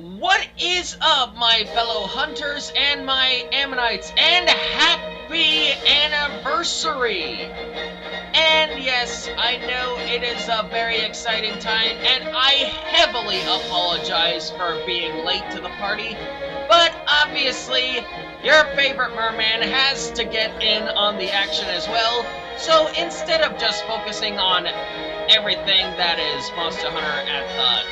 What is up, my fellow hunters and my ammonites, and happy anniversary! And yes, I know it is a very exciting time, and I heavily apologize for being late to the party, but obviously, your favorite merman has to get in on the action as well, so instead of just focusing on everything that is Monster Hunter at the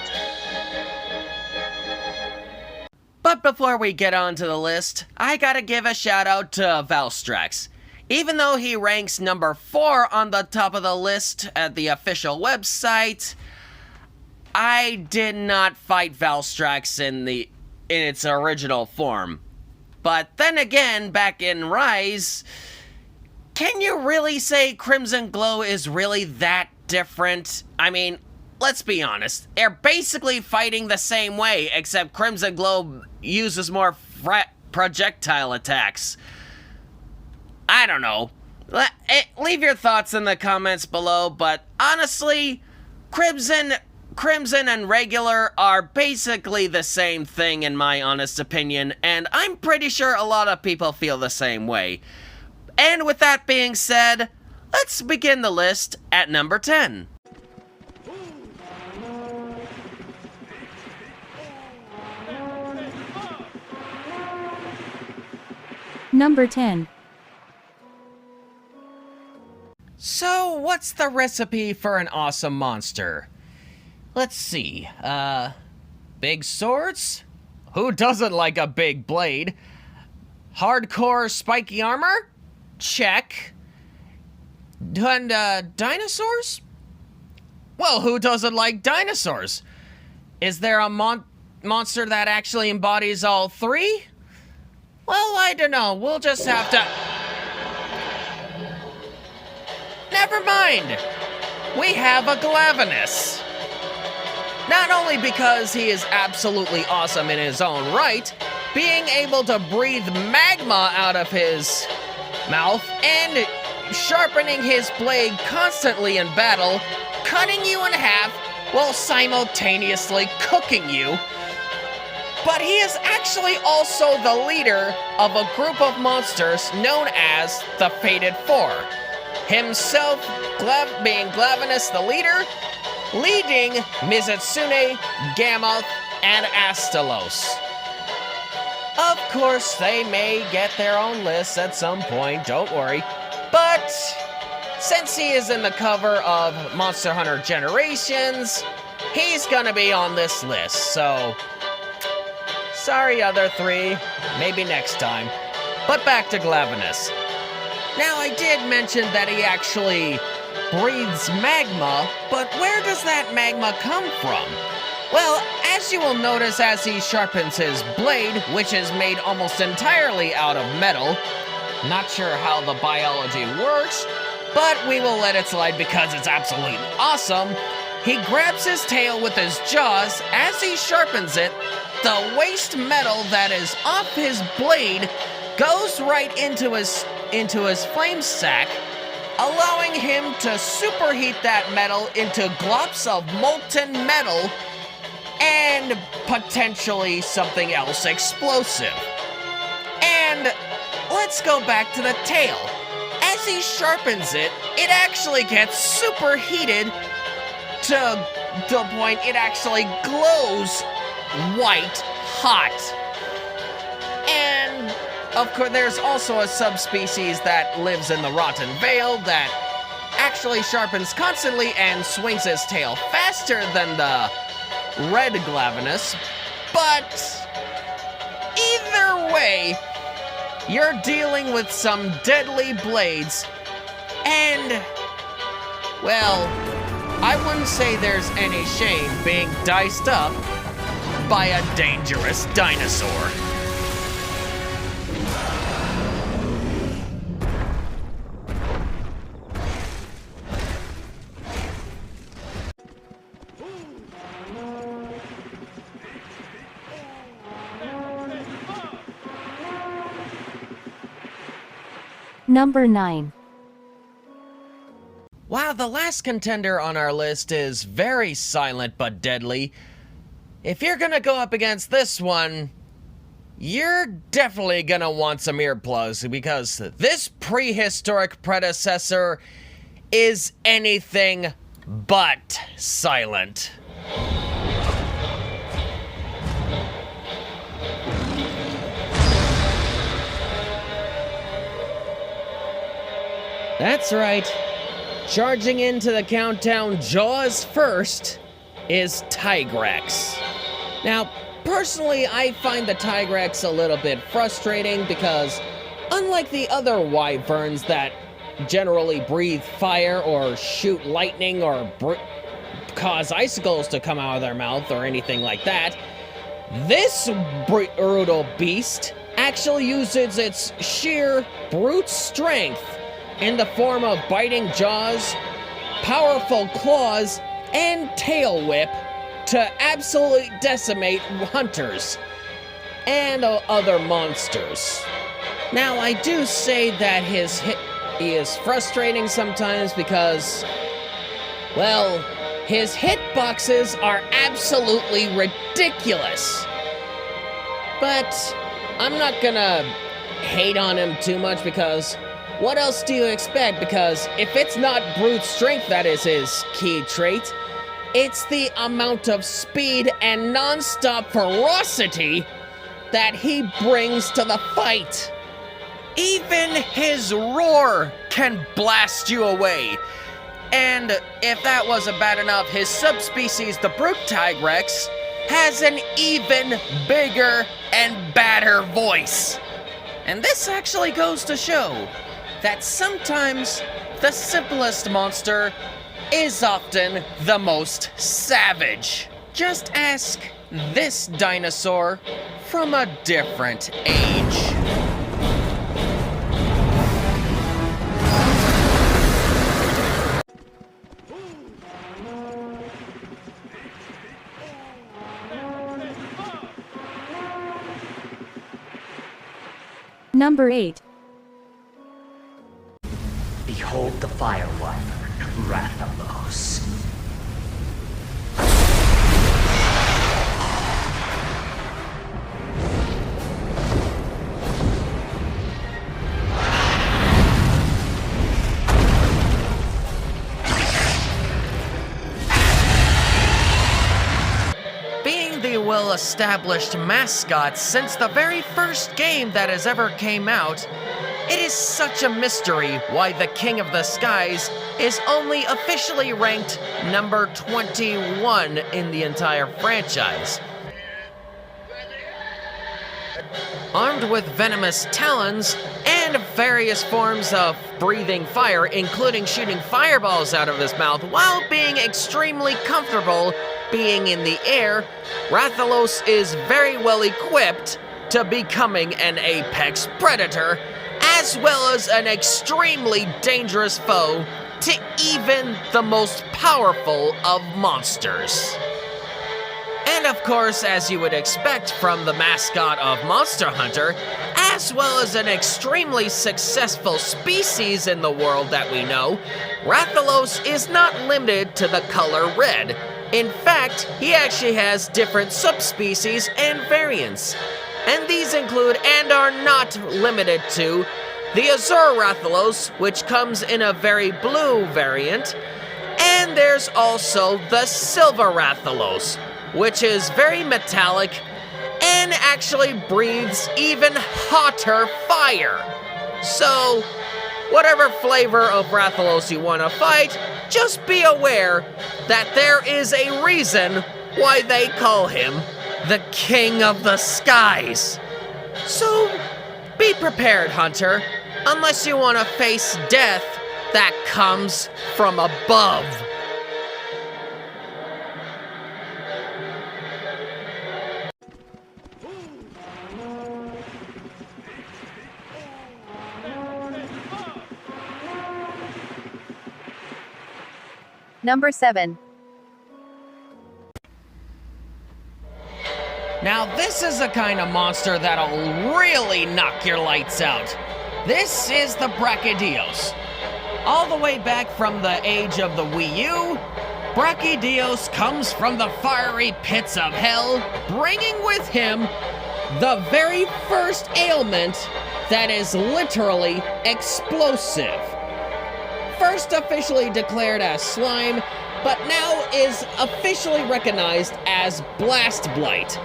But before we get on to the list, I gotta give a shout out to Valstrax. Even though he ranks number 4 on the top of the list at the official website, I did not fight Valstrax in its original form. But then again, back in Rise, can you really say Crimson Glow is really that different? I mean, let's be honest, they're basically fighting the same way, except Crimson Glow uses more projectile attacks. I don't know. Leave your thoughts in the comments below, but honestly, Crimson and regular are basically the same thing in my honest opinion, and I'm pretty sure a lot of people feel the same way. And with that being said, let's begin the list at number 10. Number 10. So, what's the recipe for an awesome monster? Let's see, big swords? Who doesn't like a big blade? Hardcore spiky armor? Check. And, dinosaurs? Well, who doesn't like dinosaurs? Is there a monster that actually embodies all three? Well, I don't know. We'll just have to... Never mind! We have a Glavenus! Not only because he is absolutely awesome in his own right, being able to breathe magma out of his mouth and sharpening his blade constantly in battle, cutting you in half while simultaneously cooking you, but he is actually also the leader of a group of monsters known as the Fated Four. Himself being Glavenus the leader, leading Mizutsune, Gammoth, and Astalos. Of course, they may get their own lists at some point, don't worry. But since he is in the cover of Monster Hunter Generations, he's gonna be on this list, so... Sorry, other three. Maybe next time. But back to Glavenus. Now, I did mention that he actually breathes magma, but where does that magma come from? Well, as you will notice as he sharpens his blade, which is made almost entirely out of metal, not sure how the biology works, but we will let it slide because it's absolutely awesome. He grabs his tail with his jaws. As he sharpens it, the waste metal that is off his blade goes right into his flame sack, allowing him to superheat that metal into glops of molten metal and potentially something else explosive. And let's go back to the tail. As he sharpens it, it actually gets superheated to the point it actually glows white hot. And of course, there's also a subspecies that lives in the Rotten Vale that actually sharpens constantly and swings his tail faster than the red Glavenus. But either way, you're dealing with some deadly blades, and, well, I wouldn't say there's any shame being diced up by a dangerous dinosaur. Number 9. While the last contender on our list is very silent but deadly, if you're gonna go up against this one, you're definitely gonna want some earplugs, because this prehistoric predecessor is anything but silent. That's right. Charging into the countdown jaws first is Tigrex. Now, personally, I find the Tigrex a little bit frustrating because, unlike the other wyverns that generally breathe fire or shoot lightning or cause icicles to come out of their mouth or anything like that, this brutal beast actually uses its sheer brute strength in the form of biting jaws, powerful claws, and tail whip to absolutely decimate hunters and other monsters. Now, I do say that he is frustrating sometimes because, well, his hitboxes are absolutely ridiculous. But I'm not gonna hate on him too much, because what else do you expect? Because if it's not brute strength that is his key trait, it's the amount of speed and non-stop ferocity that he brings to the fight. Even his roar can blast you away. And if that wasn't bad enough, his subspecies, the brute Tigrex, has an even bigger and badder voice. And this actually goes to show that sometimes the simplest monster is often the most savage. Just ask this dinosaur from a different age. Number 8. Behold the fire wyvern, Rathalos. Being the well-established mascot since the very first game that has ever came out, it is such a mystery why the King of the Skies is only officially ranked number 21 in the entire franchise. Armed with venomous talons and various forms of breathing fire, including shooting fireballs out of his mouth while being extremely comfortable being in the air, Rathalos is very well equipped to becoming an apex predator, as well as an extremely dangerous foe to even the most powerful of monsters. And of course, as you would expect from the mascot of Monster Hunter, as well as an extremely successful species in the world that we know, Rathalos is not limited to the color red. In fact, he actually has different subspecies and variants. And these include, and are not limited to, the Azure Rathalos, which comes in a very blue variant, and there's also the Silver Rathalos, which is very metallic and actually breathes even hotter fire. So, whatever flavor of Rathalos you want to fight, just be aware that there is a reason why they call him the King of the Skies. So, be prepared, Hunter, unless you want to face death that comes from above. Number 7. Now this is the kind of monster that'll really knock your lights out. This is the Brachydios. All the way back from the age of the Wii U, Brachydios comes from the fiery pits of hell, bringing with him the very first ailment that is literally explosive. First officially declared as slime, but now is officially recognized as blast blight.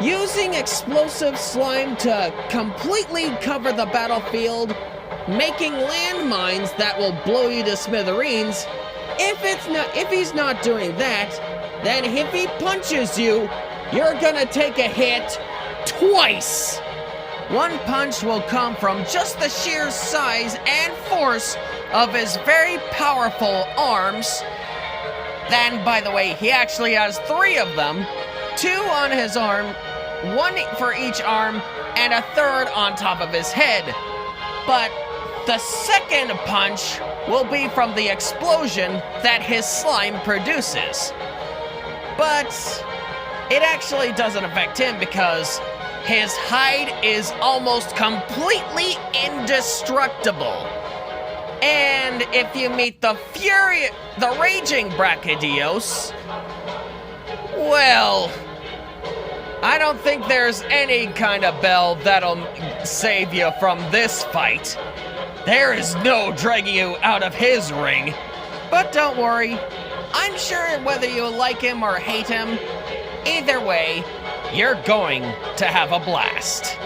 Using explosive slime to completely cover the battlefield, making landmines that will blow you to smithereens. If he's not doing that, then if he punches you, you're gonna take a hit twice. One punch will come from just the sheer size and force of his very powerful arms. Then, by the way, he actually has 3 of them, 2 on his arm, 1 for each arm, and a 3rd on top of his head. But the second punch will be from the explosion that his slime produces. But it actually doesn't affect him because his hide is almost completely indestructible. And if you meet the raging Brachydios, well, I don't think there's any kind of bell that'll save you from this fight. There is no dragging you out of his ring. But don't worry, I'm sure whether you like him or hate him, either way, you're going to have a blast.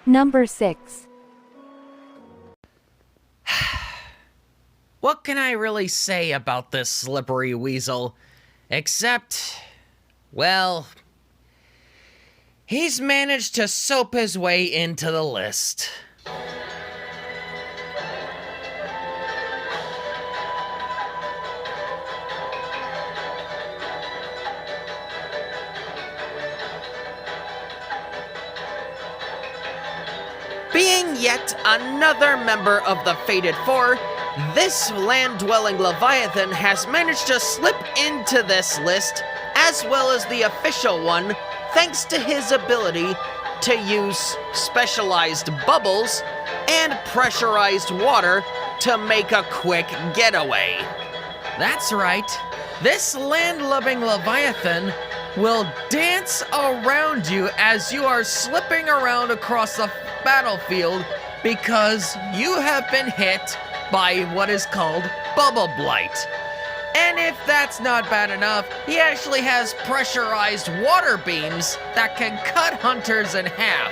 Number 6. What can I really say about this slippery weasel? Except, well, he's managed to soap his way into the list. Being yet another member of the Fated Four, this land-dwelling Leviathan has managed to slip into this list, as well as the official one, thanks to his ability to use specialized bubbles and pressurized water to make a quick getaway. That's right, this land-loving Leviathan will dance around you as you are slipping around across the battlefield because you have been hit by what is called bubble blight. And if that's not bad enough, he actually has pressurized water beams that can cut hunters in half.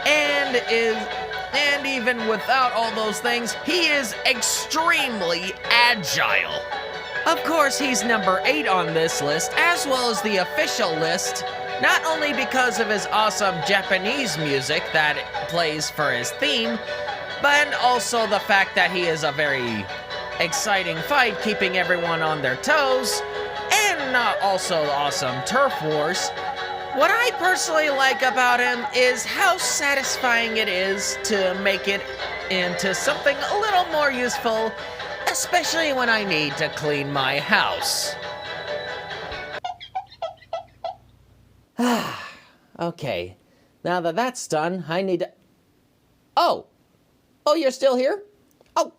And even without all those things, he is extremely agile. Of course, he's number 8 on this list, as well as the official list, not only because of his awesome Japanese music that plays for his theme, but also the fact that he is a very exciting fight, keeping everyone on their toes, and also awesome turf wars. What I personally like about him is how satisfying it is to make it into something a little more useful, especially when I need to clean my house. Okay, now that that's done, I need to... Oh, you're still here? Oh,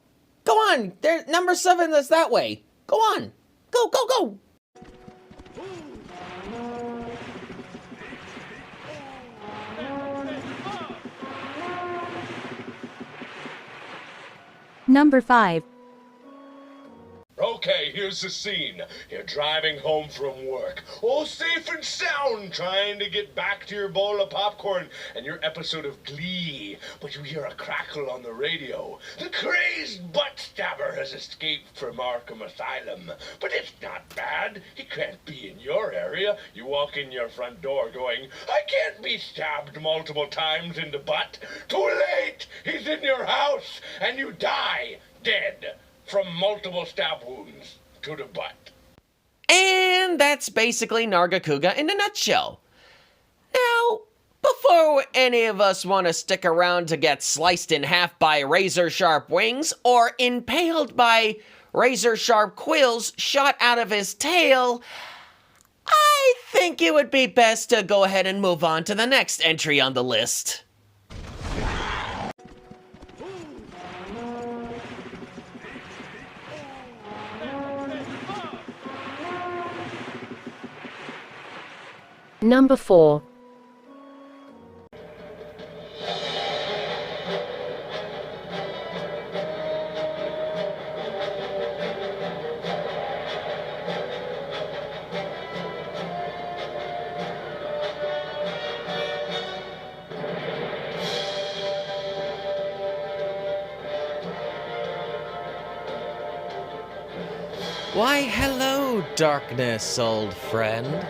go on, there, number 7 is that way. Go on, go. Number 5. Okay, here's the scene. You're driving home from work, all safe and sound, trying to get back to your bowl of popcorn and your episode of Glee, but you hear a crackle on the radio. The crazed butt stabber has escaped from Arkham Asylum, but it's not bad. He can't be in your area. You walk in your front door going, I can't be stabbed multiple times in the butt. Too late! He's in your house, and you die dead from multiple stab wounds to the butt. And that's basically Nargacuga in a nutshell. Now, before Or any of us want to stick around to get sliced in half by razor-sharp wings or impaled by razor-sharp quills shot out of his tail, I think it would be best to go ahead and move on to the next entry on the list. Number 4. Why, hello, darkness, old friend.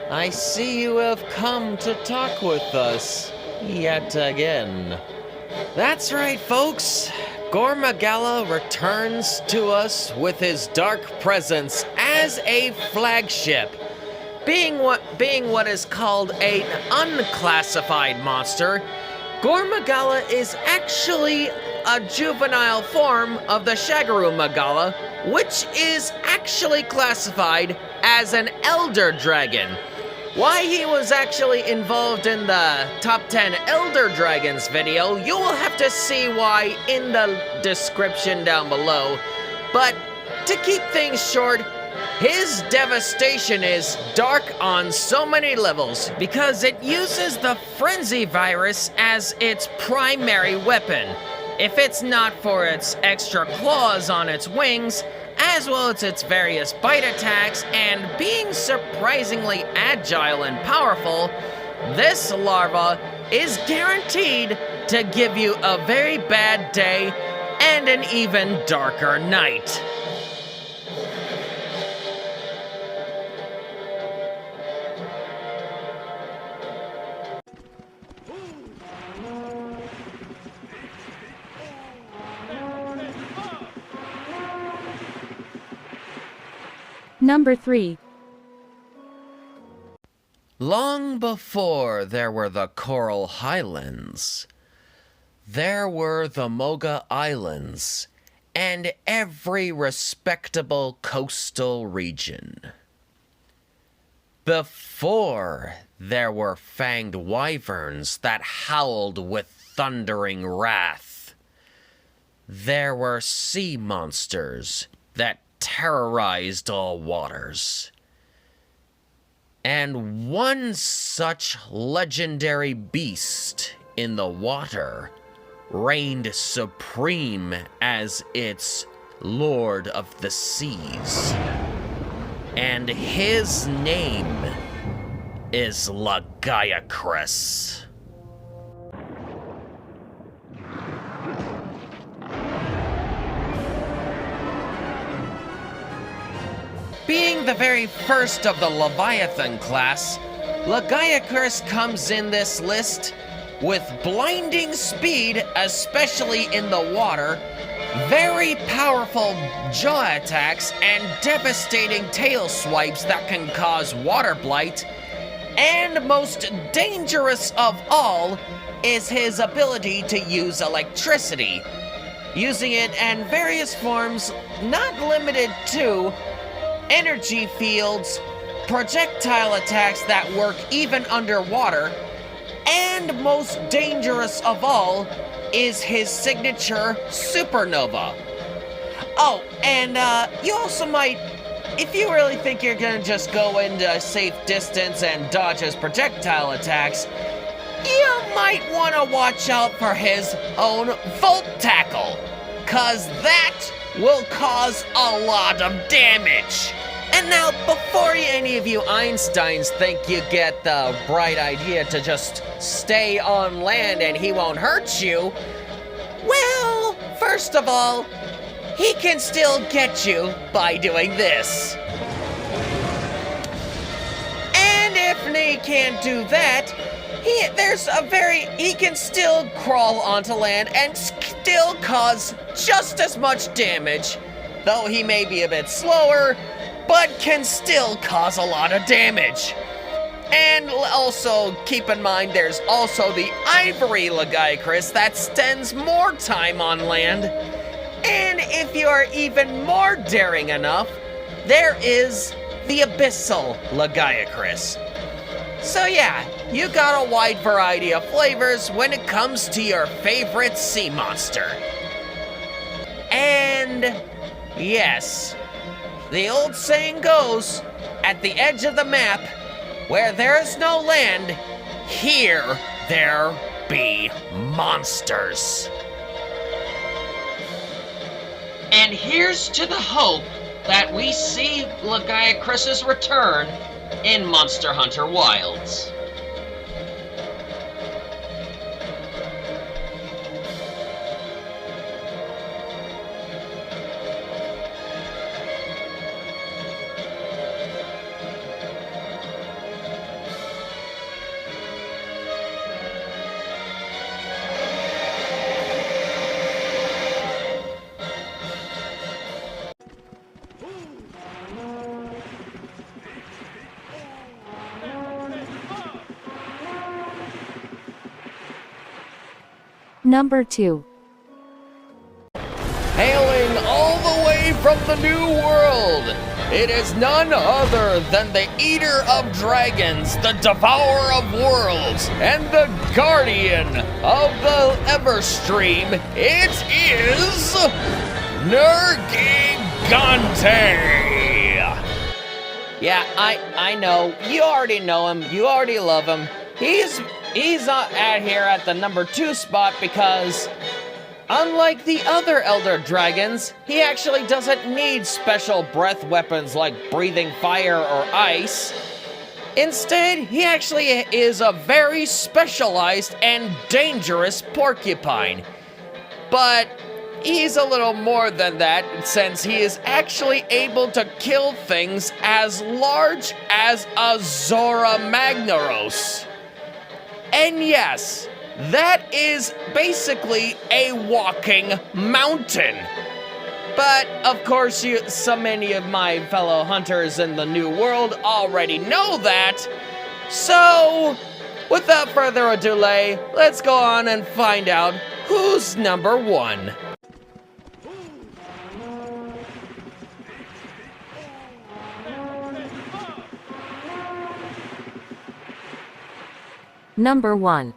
I see you have come to talk with us yet again. That's right, folks. Gormagala returns to us with his dark presence as a flagship. Being what is called an unclassified monster, Gormagala is actually a juvenile form of the Shagaru Magala, which is actually classified as an elder dragon. Why he was actually involved in the top 10 elder dragons video, you will have to see why in the description down below. But to keep things short, his devastation is dark on so many levels because it uses the frenzy virus as its primary weapon. If it's not for its extra claws on its wings, as well as its various bite attacks and being surprisingly agile and powerful, this larva is guaranteed to give you a very bad day and an even darker night. Number 3. Long before there were the Coral Highlands, there were the Moga Islands and every respectable coastal region. Before there were fanged wyverns that howled with thundering wrath, there were sea monsters that terrorized all waters. And one such legendary beast in the water reigned supreme as its Lord of the Seas. And his name is Lagiacrus. Being the very first of the Leviathan class, Lagiacrus comes in this list with blinding speed, especially in the water, very powerful jaw attacks, and devastating tail swipes that can cause water blight, and most dangerous of all is his ability to use electricity, using it in various forms not limited to energy fields, projectile attacks that work even underwater, and most dangerous of all is his signature supernova. Oh, and you also might, if you really think you're gonna just go into a safe distance and dodge his projectile attacks, you might want to watch out for his own Volt Tackle, cause that will cause a lot of damage. And now, before any of you Einsteins think you get the bright idea to just stay on land and he won't hurt you, well, first of all, he can still get you by doing this. And if he can't do that, he can still crawl onto land and still cause just as much damage, though he may be a bit slower, but can still cause a lot of damage. And also keep in mind there's also the Ivory Lagiacrus that spends more time on land. And if you are even more daring enough, there is the Abyssal Lagiacrus. So yeah, you got a wide variety of flavors when it comes to your favorite sea monster. And yes, the old saying goes, at the edge of the map, where there is no land, here there be monsters. And here's to the hope that we see Lagiacrus's return in Monster Hunter Wilds. Number 2. Hailing all the way from the New World, it is none other than the Eater of Dragons, the Devourer of Worlds, and the Guardian of the Everstream. It is Nergigante. Yeah, I know. You already know him. You already love him. He's at here at the number 2 spot because, unlike the other Elder Dragons, he actually doesn't need special breath weapons like breathing fire or ice. Instead, he actually is a very specialized and dangerous porcupine. But he's a little more than that, since he is actually able to kill things as large as a Zora Magnaros. And yes, that is basically a walking mountain. But of course, so many of my fellow hunters in the New World already know that. So, without further ado, let's go on and find out who's number 1. Number 1.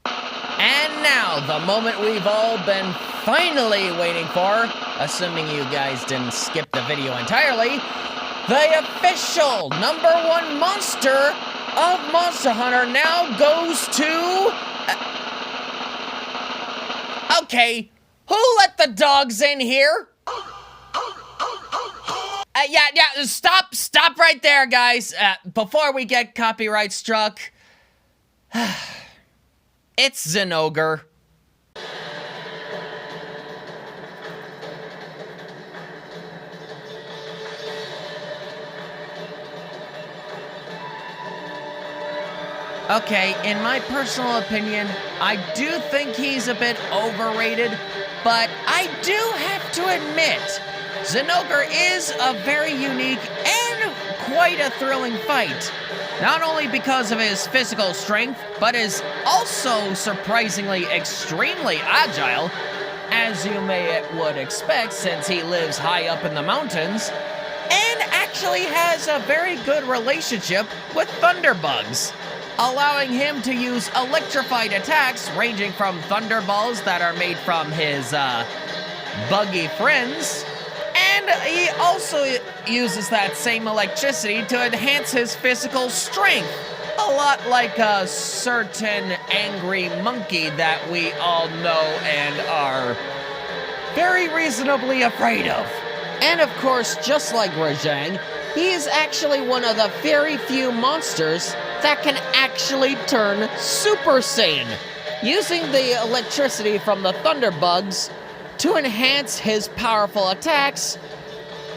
And now, the moment we've all been finally waiting for, assuming you guys didn't skip the video entirely, the official number 1 monster of Monster Hunter now goes to... Okay, who let the dogs in here? Yeah, stop right there, guys. Before we get copyright struck, it's Zinogre. Okay, in my personal opinion, I do think he's a bit overrated, but I do have to admit, Zinogre is a very unique and quite a thrilling fight. Not only because of his physical strength, but is also surprisingly extremely agile, as you would expect since he lives high up in the mountains, and actually has a very good relationship with thunderbugs, allowing him to use electrified attacks ranging from thunderballs that are made from his buggy friends. And he also uses that same electricity to enhance his physical strength. A lot like a certain angry monkey that we all know and are very reasonably afraid of. And of course, just like Rajang, he is actually one of the very few monsters that can actually turn Super Saiyan, using the electricity from the thunderbugs to enhance his powerful attacks,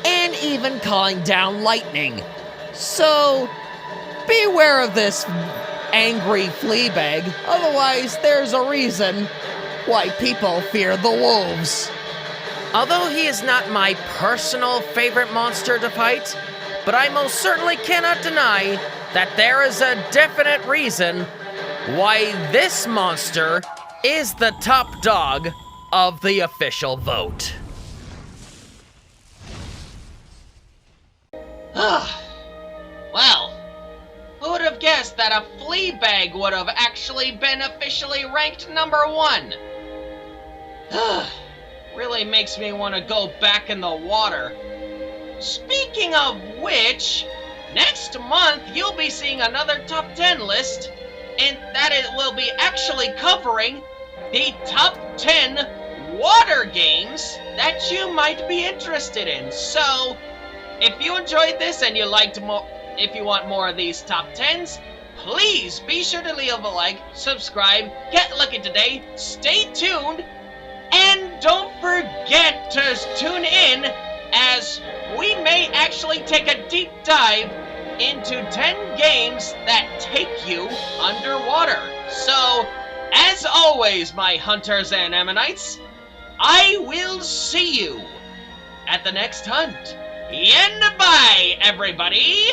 and even calling down lightning. So, beware of this angry fleabag, otherwise there's a reason why people fear the wolves. Although he is not my personal favorite monster to fight, but I most certainly cannot deny that there is a definite reason why this monster is the top dog of the official vote. Well, who would have guessed that a flea bag would have actually been officially ranked number 1? Really makes me want to go back in the water. Speaking of which, next month you'll be seeing another top 10 list, and that it will be actually covering the top 10 water games that you might be interested in. So, if you enjoyed this and you liked more, if you want more of these top 10s, please be sure to leave a like, subscribe, get lucky today, stay tuned, and don't forget to tune in as we may actually take a deep dive into 10 games that take you underwater. So, as always, my hunters and ammonites, I will see you at the next hunt. And bye, everybody!